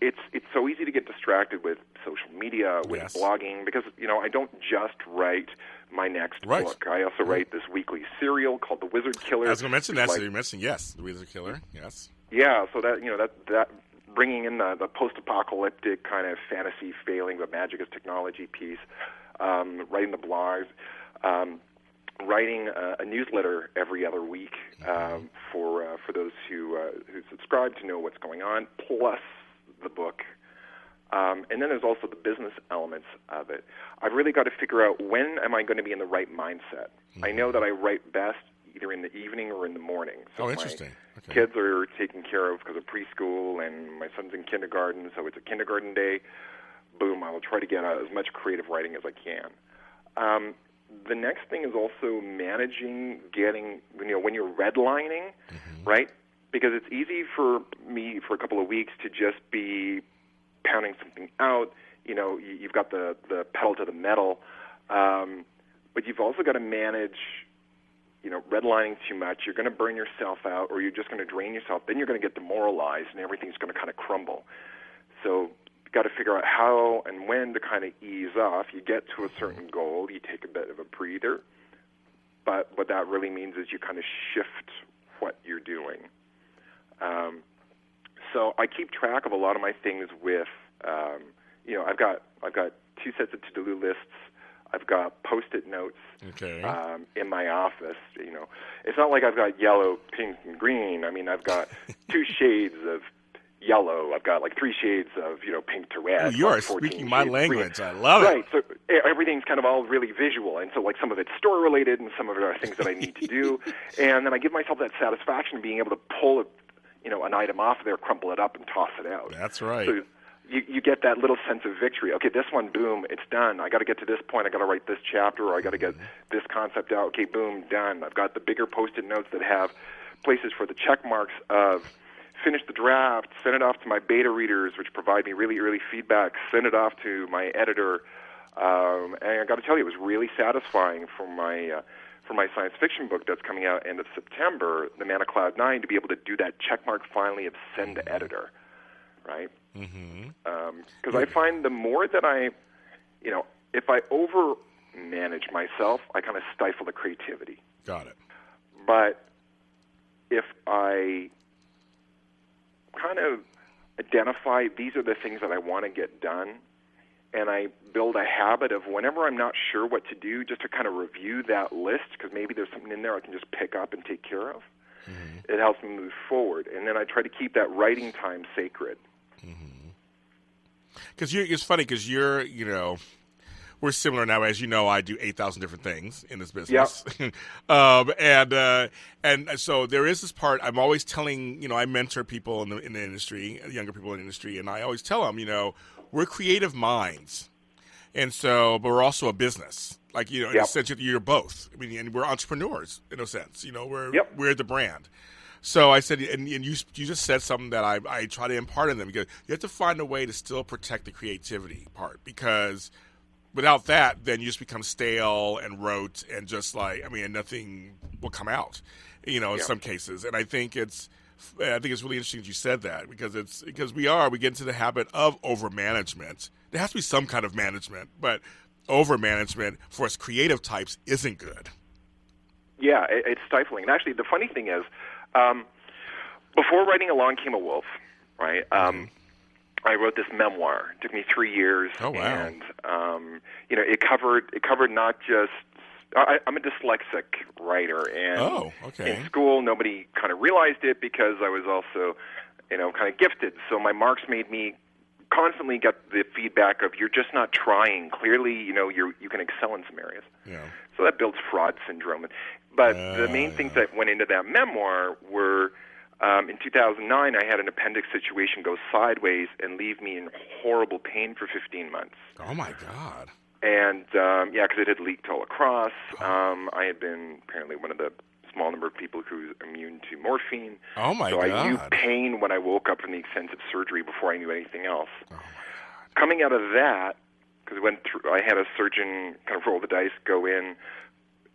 it's so easy to get distracted with social media, with blogging, because, I don't just write my next book. I also write this weekly serial called The Wizard Killer.
I was going to mention that. So you mentioned, The Wizard Killer, yes.
Yeah, so that bringing in the post-apocalyptic kind of fantasy failing, but magic is technology piece, writing the blogs, writing a newsletter every other week for those who subscribe to know what's going on, plus the book. And then there's also the business elements of it. I've really got to figure out when am I going to be in the right mindset. I know that I write best either in the evening or in the morning. So
interesting.
My kids are taken care of because of preschool, and my son's in kindergarten, so it's a kindergarten day. Boom, I will try to get out as much creative writing as I can. The next thing is also managing getting, when you're redlining, right? Because it's easy for me for a couple of weeks to just be pounding something out. You've got the pedal to the metal, but you've also got to manage, redlining too much. You're going to burn yourself out, or you're just going to drain yourself. Then you're going to get demoralized, and everything's going to kind of crumble. So got to figure out how and when to kind of ease off. You get to a certain goal, you take a bit of a breather, but what that really means is you kind of shift what you're doing. So I keep track of a lot of my things with, I've got 2 sets of to-do lists. I've got Post-it notes in my office. It's not like I've got yellow, pink, and green. I mean, I've got 2 shades of yellow. I've got like 3 shades of pink to red.
You are speaking my language. I love it.
Right. So everything's kind of all really visual, and so like some of it's store related, and some of it are things that I need to do, and then I give myself that satisfaction of being able to pull an item off of there, crumple it up, and toss it out.
That's right.
So you get that little sense of victory. Okay, this one, boom, it's done. I got to get to this point. I got to write this chapter, or I got to get this concept out. Okay, boom, done. I've got the bigger Post-it notes that have places for the check marks of finish the draft, send it off to my beta readers, which provide me really early feedback, send it off to my editor. And I got to tell you, it was really satisfying for my science fiction book that's coming out end of September, The Man of Cloud 9, to be able to do that check mark finally of send to editor, right? Because I find the more that if I over-manage myself, I kind of stifle the creativity.
Got it.
But if I kind of identify these are the things that I want to get done, and I build a habit of whenever I'm not sure what to do, just to kind of review that list, because maybe there's something in there I can just pick up and take care of. It helps me move forward. And then I try to keep that writing time sacred.
Because it's funny because we're similar now. As you know, I do 8,000 different things in this business.
Yep.
And so there is this part I'm always telling, I mentor people in the industry, younger people in the industry, and I always tell them, we're creative minds. And so, but we're also a business. Like, in a sense, you're both. I mean, and we're entrepreneurs in a sense. We're the brand. So I said, and you just said something that I try to impart in them, because you have to find a way to still protect the creativity part, because without that, then you just become stale and rote and just like, and nothing will come out, in some cases. And I think it's really interesting that you said that, because we get into the habit of over management. There has to be some kind of management, but over management for us creative types isn't good.
Yeah, it's stifling. And actually, the funny thing is, before writing Along Came a Wolf, right? I wrote this memoir. It took me 3 years.
Oh, wow.
And it covered not just. I'm a dyslexic writer, and in school nobody kind of realized it because I was also, kind of gifted. So my marks made me constantly get the feedback of, you're just not trying. Clearly, you can excel in some areas.
Yeah.
So that builds fraud syndrome. But the main things that went into that memoir were, in 2009, I had an appendix situation go sideways and leave me in horrible pain for 15 months.
Oh, my God.
And, because it had leaked all across. I had been apparently one of the small number of people who's immune to morphine.
Oh, my
God. So I knew
God.
pain when I woke up from the extensive surgery before I knew anything else.
Oh, my God.
Coming out of that, because I had a surgeon kind of roll the dice, go in,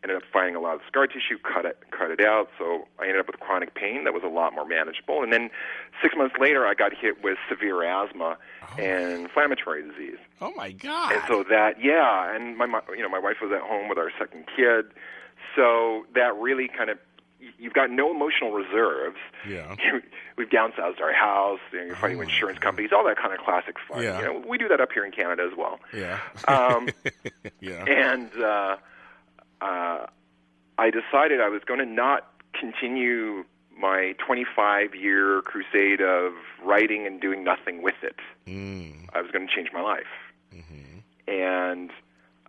ended up finding a lot of scar tissue, cut it out. So I ended up with chronic pain that was a lot more manageable. And then 6 months later, I got hit with severe asthma and inflammatory disease.
Oh, my God.
And so and my wife was at home with our second kid. So that really kind of, you've got no emotional reserves.
Yeah.
We've downsized our house. You're fighting with insurance companies, all that kind of classic fun.
Yeah.
We do that up here in Canada as well.
Yeah.
Yeah. And I decided I was going to not continue my 25-year crusade of writing and doing nothing with it. I was going to change my life. Mm-hmm. And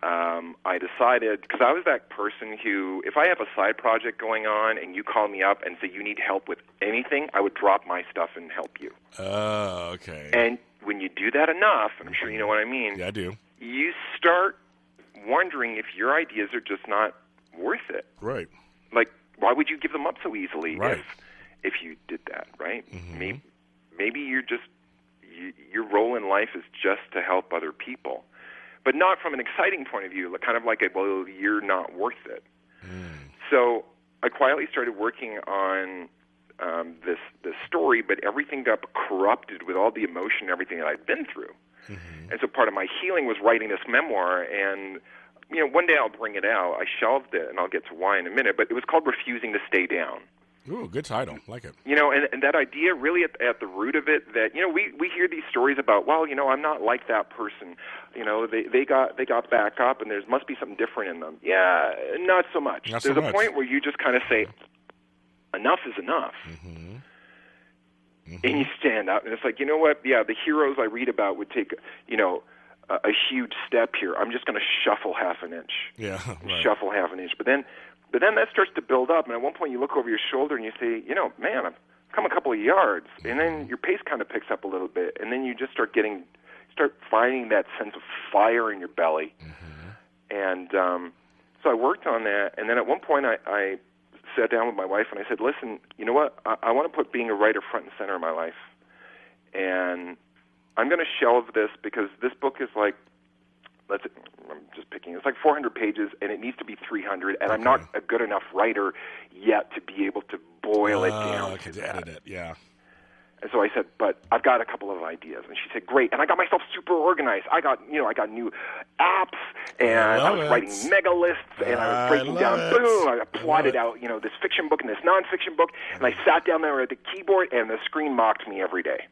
I decided, because I was that person who, if I have a side project going on and you call me up and say you need help with anything, I would drop my stuff and help you.
Oh, okay.
And when you do that enough, and I'm sure you know what I mean,
yeah, I do.
You start wondering if your ideas are just not worth it.
Right.
Like, why would you give them up so easily
right.
if you did that, right?
Mm-hmm.
Maybe you're just, your role in life is just to help other people. But not from an exciting point of view, kind of like, you're not worth it. So I quietly started working on this story, but everything got corrupted with all the emotion and everything that I'd been through. Mm-hmm. And so part of my healing was writing this memoir, and one day I'll bring it out. I shelved it, and I'll get to why in a minute, but it was called Refusing to Stay Down.
Ooh, good title. Like it.
And that idea really at the root of it, that, we hear these stories about, I'm not like that person. They got back up, and there must be something different in them. Yeah, not so much. There's a point where you just kind of say, enough is enough. Mm-hmm. Mm-hmm. And you stand up, and it's like, you know what? Yeah, the heroes I read about would take, a huge step here. I'm just going to shuffle half an inch.
Yeah, right.
Shuffle half an inch. But then that starts to build up, and at one point you look over your shoulder and you say, man, I've come a couple of yards. And then your pace kind of picks up a little bit, and then you just start finding that sense of fire in your belly. Mm-hmm. And so I worked on that, and then at one point I sat down with my wife and I said, listen, you know what? I want to put being a writer front and center in my life. And I'm going to shelve this because this book is like, I'm just picking, it's like 400 pages, and it needs to be 300, and I'm not a good enough writer yet to be able to boil it down to that.
Edit it, yeah.
And so I said, but I've got a couple of ideas. And she said, great. And I got myself super organized. I got new apps, and I was writing mega lists, and I was breaking down, I plotted out, this fiction book and this nonfiction book, and I sat down there at the keyboard, and the screen mocked me every day.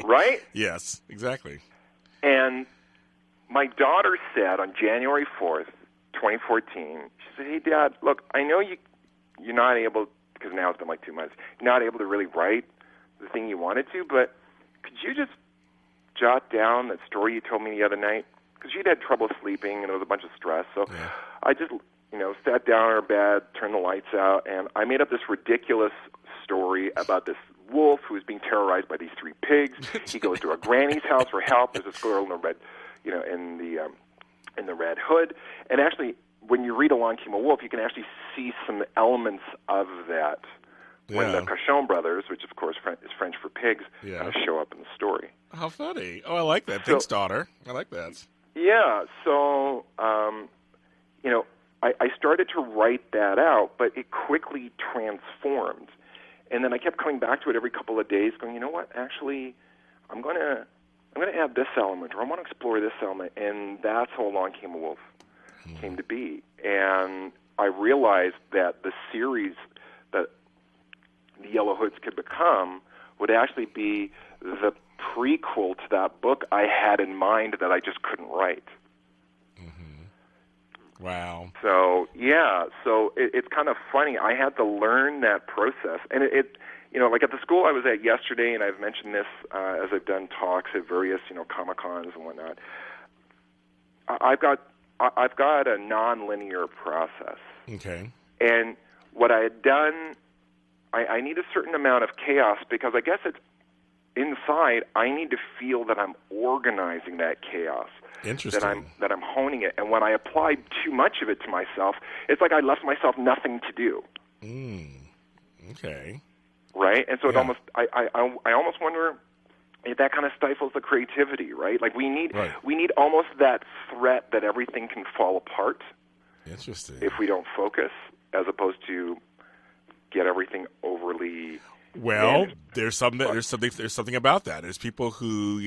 Right?
Yes, exactly.
And my daughter said on January 4th, 2014, she said, hey, Dad, look, I know you're not able, because now it's been like 2 months, you're not able to really write the thing you wanted to, but could you just jot down that story you told me the other night? Because she'd had trouble sleeping, and there was a bunch of stress. So I just, sat down in her bed, turned the lights out, and I made up this ridiculous story about this wolf who is being terrorized by these 3 pigs. He goes to a granny's house for help. There's a squirrel in the red, in the red hood. And actually, when you read Along Came a Wolf, you can actually see some elements of that when the Cauchon brothers, which of course is French for pigs, kind of show up in the story.
How funny. Oh, I like that. Thanks, daughter. I like that.
Yeah, so, I started to write that out, but it quickly transformed. And then I kept coming back to it every couple of days, going, you know what, actually, I'm going to add this element, or I want to explore this element, and that's how Along Came a Wolf came to be. And I realized that the series that the Yellow Hoods could become would actually be the prequel to that book I had in mind that I just couldn't write.
Wow.
So, it's kind of funny. I had to learn that process. And it like at the school I was at yesterday, and I've mentioned this as I've done talks at various, Comic-Cons and whatnot, I've got a non-linear process.
Okay.
And what I had done, I need a certain amount of chaos because I guess it's inside, I need to feel that I'm organizing that chaos.
Interesting.
That I'm honing it. And when I applied too much of it to myself, it's like I left myself nothing to do.
Okay.
Right? And so it almost I almost wonder if that kind of stifles the creativity, right? Like we need almost that threat that everything can fall apart.
Interesting.
If we don't focus, as opposed to get everything overly managed.
There's something about that. There's people who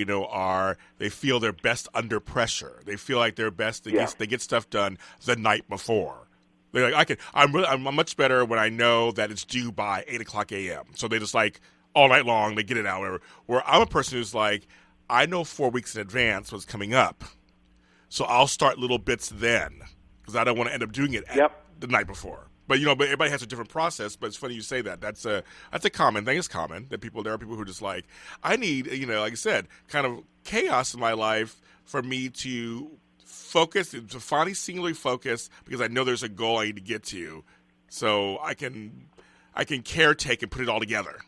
they feel their best under pressure. They feel like their best. They get stuff done the night before. They're like, I'm much better when I know that it's due by 8:00 a.m. So they just like all night long they get it out. Whatever. Where I'm a person who's like, I know 4 weeks in advance what's coming up, so I'll start little bits then because I don't want to end up doing it the night before. But but everybody has a different process. But it's funny you say that. That's a common thing. It's common that there are people who are just like, I need like I said, kind of chaos in my life for me to focus, to finally singularly focus, because I know there's a goal I need to get to, so I can caretake and put it all together,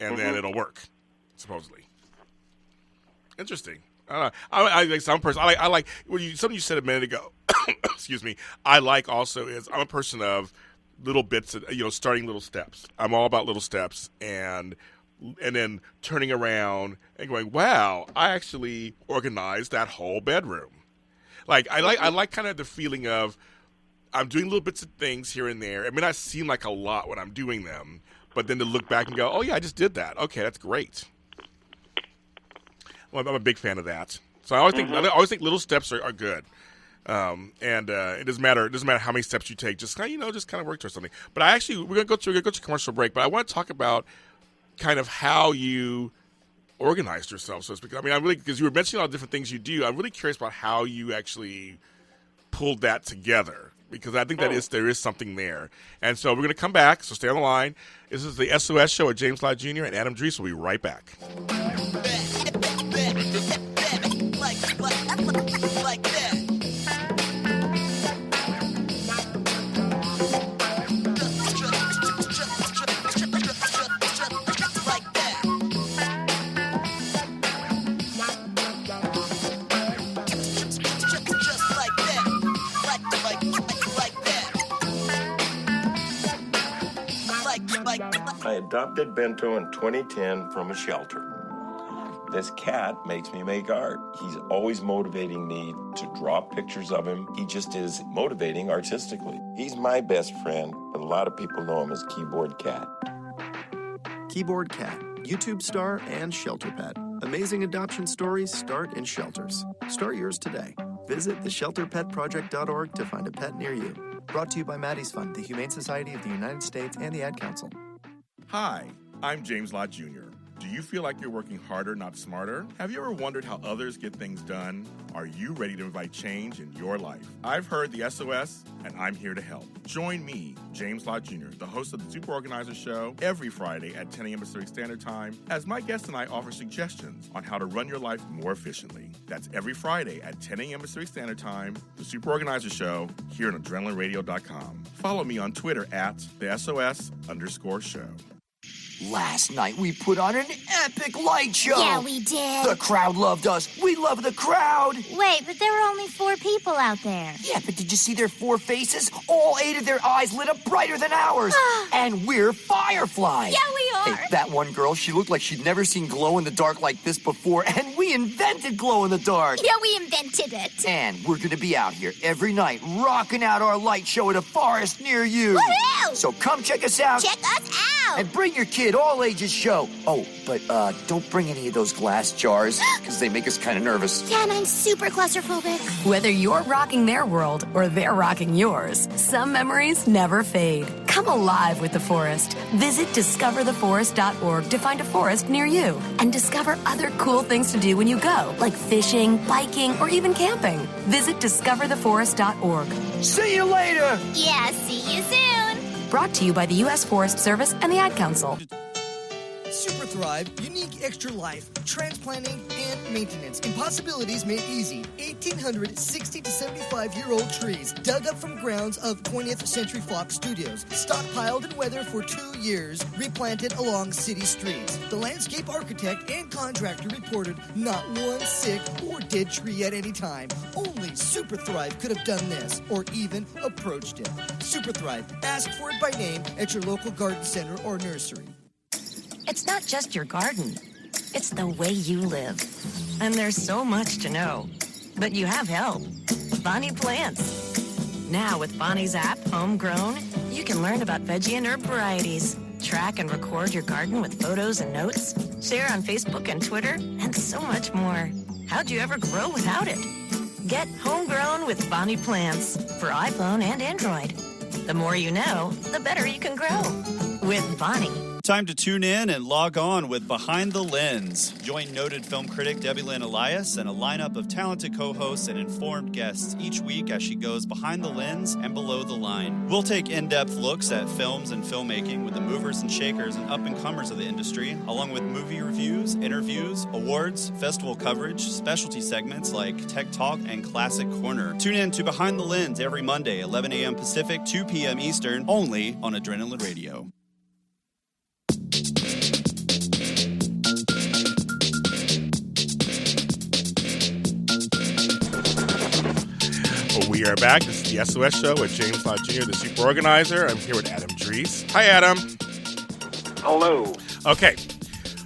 and then it'll work, supposedly. Interesting. I like some person. I like something you said a minute ago. Excuse me. I like also is I'm a person of little bits, starting little steps. I'm all about little steps, and then turning around and going, wow, I actually organized that whole bedroom. Like I like kind of the feeling of I'm doing little bits of things here and there. It may not seem like a lot when I'm doing them, but then to look back and go, oh yeah, I just did that. Okay, that's great. Well, I'm a big fan of that. So I always think little steps are good. And it doesn't matter how many steps you take. Just kind of work towards something. But we're gonna go to commercial break. But I want to talk about kind of how you organized yourself, so to speak. I mean, because you were mentioning all the different things you do. I'm really curious about how you actually pulled that together, because I think there is something there. And so we're going to come back. So stay on the line. This is the SOS Show with James Lott Jr. and Adam Dreece. We'll be right back.
Like that.
I adopted Bento in 2010 from a shelter. This cat makes me make art. He's always motivating me to draw pictures of him. He just is motivating artistically. He's my best friend, but a lot of people know him as Keyboard Cat.
Keyboard Cat, YouTube star and shelter pet. Amazing adoption stories start in shelters. Start yours today. Visit theshelterpetproject.org to find a pet near you. Brought to you by Maddie's Fund, the Humane Society of the United States, and the Ad Council.
Hi, I'm James Lott Jr. Do you feel like you're working harder, not smarter? Have you ever wondered how others get things done? Are you ready to invite change in your life? I've heard the SOS, and I'm here to help. Join me, James Lott Jr., the host of the Super Organizer Show, every Friday at 10 a.m. Pacific Standard Time, as my guests and I offer suggestions on how to run your life more efficiently. That's every Friday at 10 a.m. Pacific Standard Time, the Super Organizer Show, here on AdrenalineRadio.com. Follow me on Twitter at the SOS_show.
Last night we put on an epic light show.
Yeah, we did.
The crowd loved us. We love the crowd.
Wait, but there were only 4 people out there.
Yeah, but did you see their 4 faces? All 8 of their eyes lit up brighter than ours. And we're fireflies.
Yeah, we are.
Hey, that one girl, she looked like she'd never seen glow-in-the-dark like this before, and we invented glow-in-the-dark.
Yeah, we invented it.
And we're going to be out here every night rocking out our light show at a forest near you.
Woohoo!
So come check us out.
Check us out.
And bring your kid, all ages show. Oh, but don't bring any of those glass jars, because they make us kind of nervous.
Yeah, and I'm super claustrophobic.
Whether you're rocking their world or they're rocking yours, some memories never fade. Come alive with the forest. Visit discovertheforest.org to find a forest near you and discover other cool things to do when you go, like fishing, biking, or even camping. Visit discovertheforest.org.
See you later!
Yeah, see you soon.
Brought to you by the U.S. Forest Service and the Ad Council.
Super Thrive, unique extra life, transplanting, and maintenance. Impossibilities made easy. 1,800 60 to 75-year-old trees dug up from grounds of 20th Century Fox Studios, stockpiled in weather for 2 years, replanted along city streets. The landscape architect and contractor reported not one sick or dead tree at any time. Only Super Thrive could have done this, or even approached it. Super Thrive. Ask for it by name at your local garden center or nursery.
It's not just your garden. It's the way you live. And there's so much to know. But you have help. Bonnie Plants. Now with Bonnie's app, Homegrown, you can learn about veggie and herb varieties, track and record your garden with photos and notes, share on Facebook and Twitter, and so much more. How'd you ever grow without it? Get Homegrown with Bonnie Plants for iPhone and Android. The more you know, the better you can grow. With Bonnie.
Time to tune in and log on with Behind the Lens. Join noted film critic Debbie Lynn Elias and a lineup of talented co-hosts and informed guests each week as she goes behind the lens and below the line. We'll take in-depth looks at films and filmmaking with the movers and shakers and up-and-comers of the industry, along with movie reviews, interviews, awards, festival coverage, specialty segments like Tech Talk and Classic Corner. Tune in to Behind the Lens every Monday, 11 a.m. Pacific, 2 p.m. Eastern, only on Adrenaline Radio.
Well, we are back. This is the SOS Show with James Lott Jr., the super organizer. I'm here with Adam Dreece. Hi, Adam.
Hello.
Okay.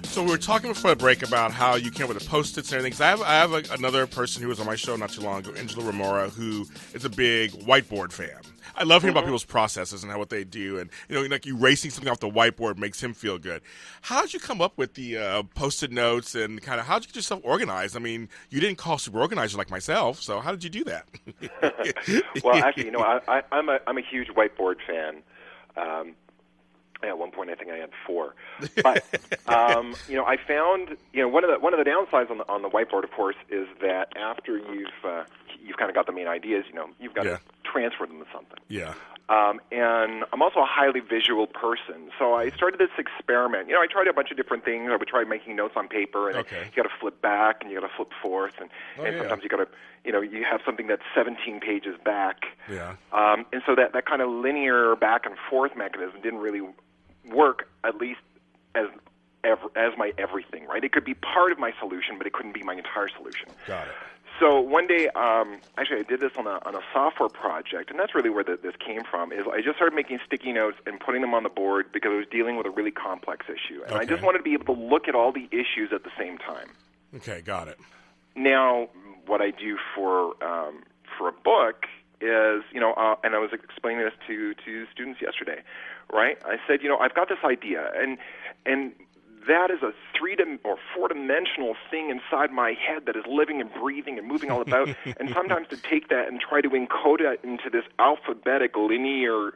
So we were talking before the break about how you came up with the Post-its and everything. 'Cause I have another person who was on my show not too long ago, Angela Ramora, who is a big whiteboard fan. I love hearing about people's processes and what they do, and like erasing something off the whiteboard makes him feel good. How did you come up with the Post-it notes, and kind of how did you get yourself organized? I mean, you didn't call super organizer like myself, so how did you do that?
Well, actually, I'm a huge whiteboard fan. At one point, I think I had 4. But I found one of the downsides on the whiteboard, of course, is that after you've kind of got the main ideas, you've got to transfer them to something.
Yeah.
And I'm also a highly visual person, so I started this experiment. I tried a bunch of different things. I would try making notes on paper, and you got to flip back and you got to flip forth, and sometimes you got to, you have something that's 17 pages back.
Yeah.
And so that kind of linear back and forth mechanism didn't really work, at least as my everything, right? It could be part of my solution, but it couldn't be my entire solution.
Got it.
So one day, actually, I did this on a software project, and that's really where this came from. Is I just started making sticky notes and putting them on the board because I was dealing with a really complex issue, and I just wanted to be able to look at all the issues at the same time.
Okay, got it.
Now, what I do for a book is, and I was explaining this to students yesterday, right? I said, I've got this idea, and that is a 3- or 4-dimensional thing inside my head that is living and breathing and moving all about. And sometimes to take that and try to encode it into this alphabetic linear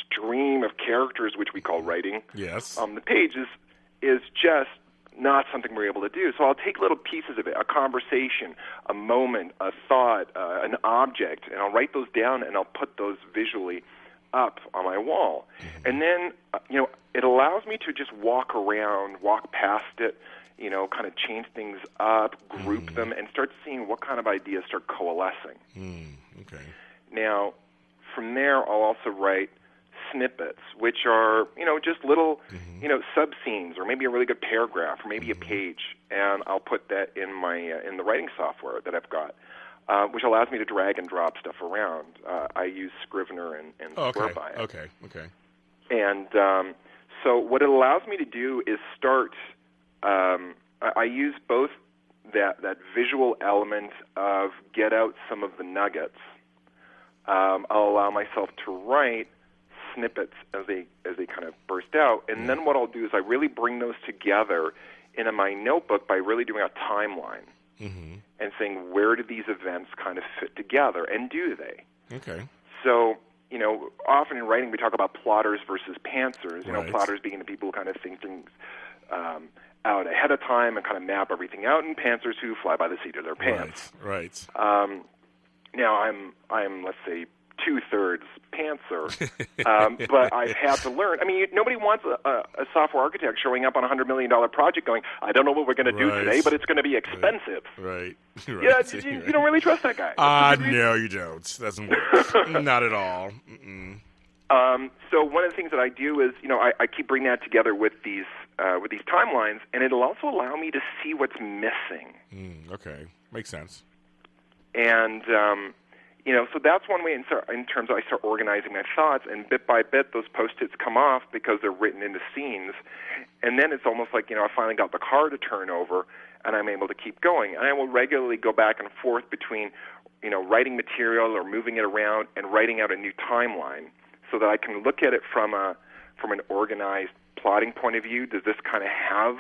stream of characters, which we call writing, on the page is just not something we're able to do. So I'll take little pieces of it, a conversation, a moment, a thought, an object, and I'll write those down and I'll put those visually up on my wall. And then, it allows me to just walk around, walk past it, kind of change things up, group them, and start seeing what kind of ideas start coalescing.
Okay.
Now, from there, I'll also write snippets, which are, just little, sub-scenes, or maybe a really good paragraph, or maybe a page, and I'll put that in my in the writing software that I've got, which allows me to drag and drop stuff around. I use Scrivener and swear by it.
Okay.
And so what it allows me to do is start. I use both that visual element of get out some of the nuggets. I'll allow myself to write snippets as they kind of burst out, and then what I'll do is I really bring those together in my notebook by really doing a timeline and saying, where do these events kind of fit together, and do they?
Okay.
So, often in writing we talk about plotters versus pantsers.
Right.
Plotters being the people who kind of think things out ahead of time and kind of map everything out, and pantsers who fly by the seat of their pants.
Right.
Now I'm let's say 2/3 pantser, but I've had to learn. I mean, nobody wants a software architect showing up on a $100 million project going, I don't know what we're going to do today, but it's going to be expensive.
Right.
Yeah, you don't really trust that guy.
No, you don't. Doesn't work. Not at all.
So one of the things that I do is, I keep bringing that together with these timelines, and it'll also allow me to see what's missing.
Okay, makes sense.
And so that's one way in terms of I start organizing my thoughts, and bit by bit those Post-its come off because they're written into scenes, and then it's almost like I finally got the car to turn over, and I'm able to keep going. And I will regularly go back and forth between writing material or moving it around and writing out a new timeline, so that I can look at it from an organized plotting point of view. Does this kind of have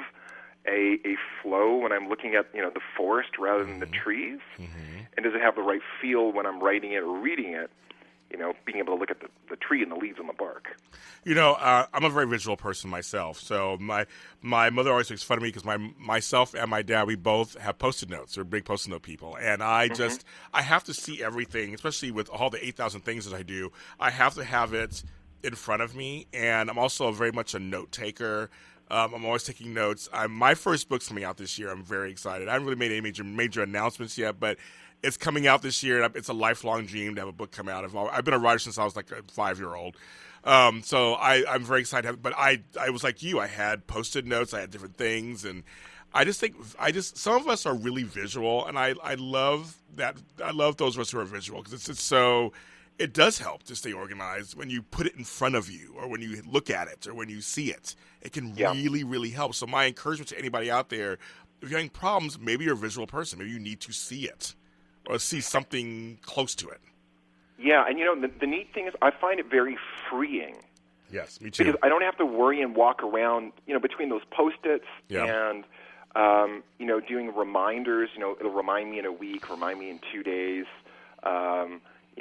a flow when I'm looking at the forest rather than the trees? And does it have the right feel when I'm writing it or reading it? Being able to look at the tree and the leaves on the bark.
I'm a very visual person myself. So my mother always makes fun of me because myself and my dad, we both have Post-it notes. We're big Post-it note people. And I have to see everything, especially with all the 8,000 things that I do. I have to have it in front of me. And I'm also very much a note taker. I'm always taking notes. My first book's coming out this year. I'm very excited. I haven't really made any major announcements yet, but it's coming out this year. It's a lifelong dream to have a book come out. I've been a writer since I was like a 5-year-old. So I'm very excited. But I was like you. I had Post-it notes. I had different things. And I just think some of us are really visual. And I love that. I love those of us who are visual because it's so it does help to stay organized when you put it in front of you or when you look at it or when you see it. It can really, really help. So my encouragement to anybody out there, if you're having problems, maybe you're a visual person. Maybe you need to see it or see something close to it.
Yeah, and the neat thing is I find it very freeing.
Yes, me too.
Because I don't have to worry and walk around, between those Post-its and, doing reminders. It'll remind me in a week, remind me in 2 days.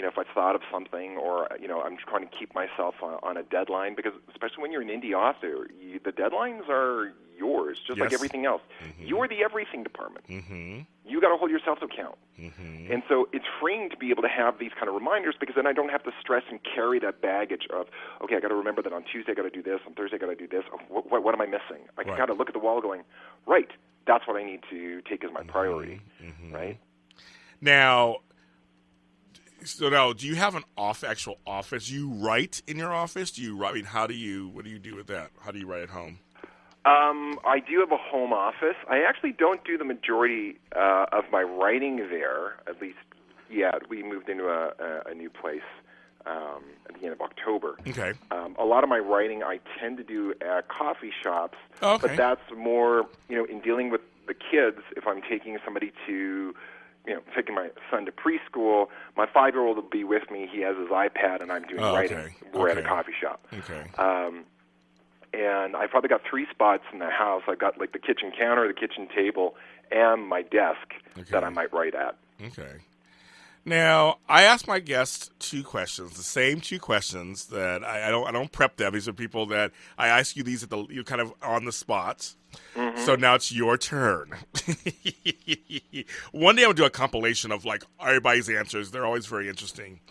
If I thought of something, or I'm trying to keep myself on a deadline, because especially when you're an indie author, the deadlines are yours, just like everything else. You're the everything department. You got to hold yourself to account. And so it's freeing to be able to have these kind of reminders, because then I don't have to stress and carry that baggage of, okay, I got to remember that on Tuesday I got to do this, on Thursday I got to do this. What am I missing? I can kind of look at the wall going, right, that's what I need to take as my priority, right?
Now, do you have an actual office? Do you write in your office? Do you write? I mean, what do you do with that? How do you write at home?
I do have a home office. I actually don't do the majority of my writing there, at least yet. We moved into a new place at the end of October.
Okay.
A lot of my writing I tend to do at coffee shops,
okay.
But that's more, in dealing with the kids. If I'm taking somebody to, taking my son to preschool, my 5-year-old will be with me. He has his iPad, and I'm doing writing.
Okay.
We're at a coffee shop.
Okay.
And I've probably got 3 spots in the house. I've got like the kitchen counter, the kitchen table, and my desk that I might write at.
Okay. Now, I ask my guests 2 questions, the same 2 questions that I don't prep them. These are people that I ask you these you're kind of on the spot. So now it's your turn. One day I'm going to do a compilation of like everybody's answers. They're always very interesting.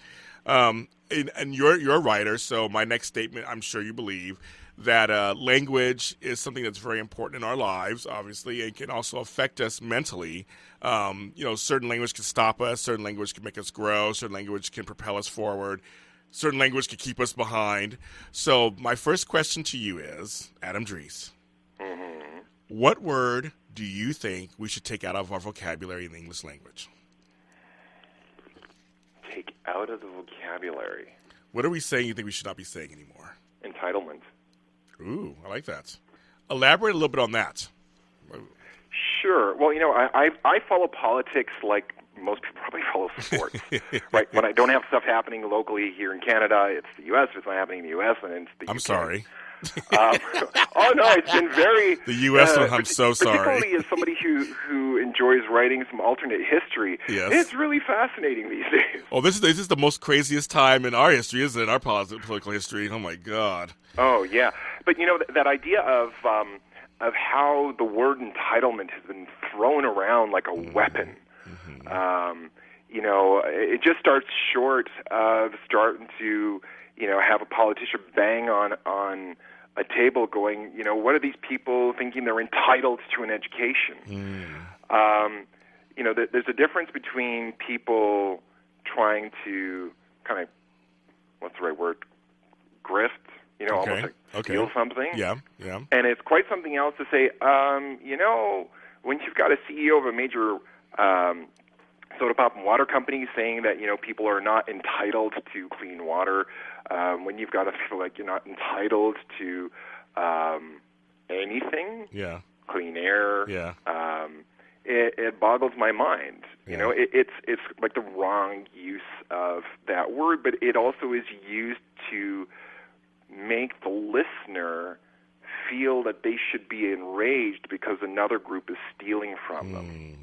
And you're a writer, so my next statement, I'm sure you believe that language is something that's very important in our lives, obviously, and can also affect us mentally. Certain language can stop us, certain language can make us grow, certain language can propel us forward. certain language could keep us behind. So my first question to you is, Adam Dreece, what word do you think we should take out of our vocabulary in the English language?
Take out of the vocabulary.
What are we saying you think we should not be saying anymore?
Entitlement.
Ooh, I like that. Elaborate a little bit on that.
Sure. Well, I follow politics like most people probably follow sports, right? When I don't have stuff happening locally here in Canada, it's the U.S. If it's not happening in the U.S., then it's the UK.
I'm sorry.
Oh, no, it's been very...
The U.S. one, I'm so sorry.
Particularly as somebody who enjoys writing some alternate history, it's really fascinating these days.
Oh, this is the most craziest time in our history, isn't it? Our political history. Oh, my God.
Oh, yeah. But, that idea of how the word entitlement has been thrown around like a weapon. It just starts short of starting to, have a politician bang on a table going, what are these people thinking they're entitled to an education? There's a difference between people trying to kind of, what's the right word, grift, almost like steal something.
Yeah.
And it's quite something else to say, when you've got a CEO of a major soda pop and water company saying that, people are not entitled to clean water, when you've got to feel like you're not entitled to anything, clean air, it boggles my mind. It's like the wrong use of that word, but it also is used to make the listener feel that they should be enraged because another group is stealing from them.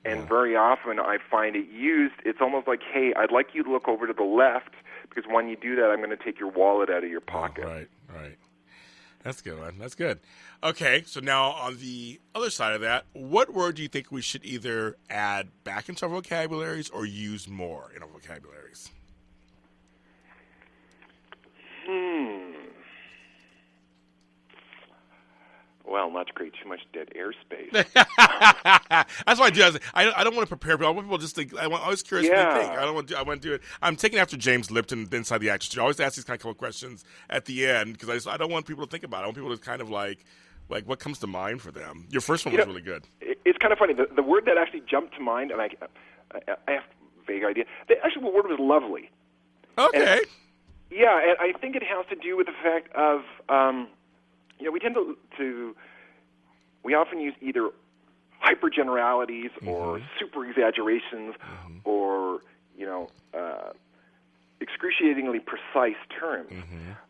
And very often I find it used, it's almost like, hey, I'd like you to look over to the left because when you do that, I'm going to take your wallet out of your pocket.
Right. That's good, man. That's good. Okay, so now on the other side of that, what word do you think we should either add back into our vocabularies or use more in our vocabularies?
Well, not to create too much dead airspace.
That's why I do. I don't want to prepare people. I want people to just think. I was curious what they think. I want to do it. I'm taking after James Lipton Inside the Action Studio. I always ask these kind of questions at the end because I don't want people to think about it. I want people to kind of like what comes to mind for them. Your first one was really good.
It's kind of funny. The word that actually jumped to mind, and I have a vague idea. The actual word was lovely.
Okay.
And, and I think it has to do with the fact of, we tend to we often use either hypergeneralities or super exaggerations or, excruciatingly precise terms.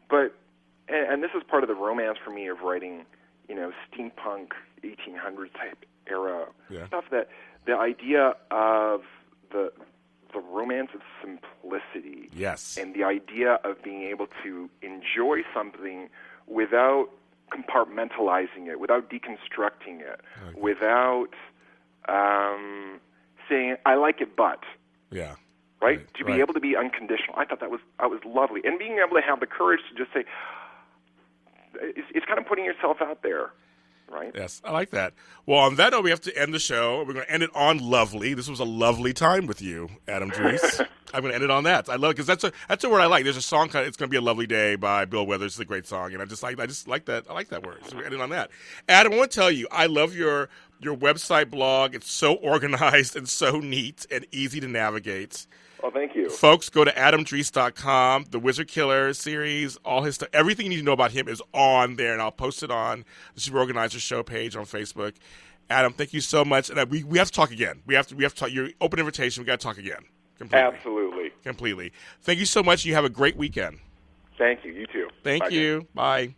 But, and this is part of the romance for me of writing, steampunk 1800s type era stuff, that the idea of the romance of simplicity.
Yes.
And the idea of being able to enjoy something without compartmentalizing it, without deconstructing it, without saying, I like it, but.
Yeah.
Right? To be able to be unconditional. I thought that was lovely. And being able to have the courage to just say, it's kind of putting yourself out there. Right?
Yes, I like that. Well, on that note, we have to end the show. We're going to end it on lovely. This was a lovely time with you, Adam Dreece. I'm going to end it on that. I love because that's a word I like. There's a song called "It's Going to Be a Lovely Day" by Bill Withers. It's a great song, and I just like that. I like that word. So we're ending on that. Adam, I want to tell you, I love your website blog. It's so organized and so neat and easy to navigate.
Oh, thank you.
Folks, go to AdamDreece.com, the Wizard Killer series, all his stuff. Everything you need to know about him is on there, and I'll post it on the Super Organizer Show page on Facebook. Adam, thank you so much. And we have to talk again. We have to talk. Your open invitation. We got to talk again. Completely. Thank you so much. You have a great weekend.
Thank you. You too.
Thank you. Bye.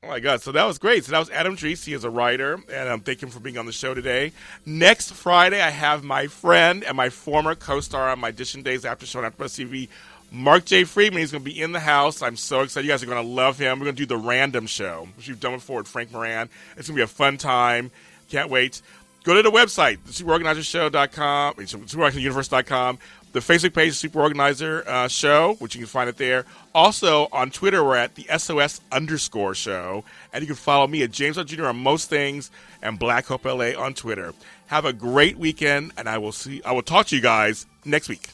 Oh, my God. So that was great. So that was Adam Dreece. He is a writer, and thank him for being on the show today. Next Friday, I have my friend and my former co-star on my Edition Days After Show on AfterBuzz TV, Mark J. Friedman. He's going to be in the house. I'm so excited. You guys are going to love him. We're going to do the Random Show, which we've done before with Frank Moran. It's going to be a fun time. Can't wait. Go to the website, superorganizershow.com, superorganizeruniverse.com. The Facebook page is Super Organizer Show, which you can find it there. Also, on Twitter, we're at the SOS_show. And you can follow me at James Lott Jr. on most things and Black Hope LA on Twitter. Have a great weekend, and I will talk to you guys next week.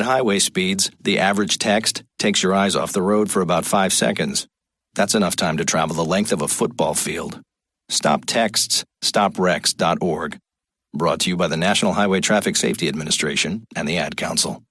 highway speeds, the average text takes your eyes off the road for about 5 seconds. That's enough time to travel the length of a football field. Stop texts, stopwrecks.org. Brought to you by the National Highway Traffic Safety Administration and the Ad Council.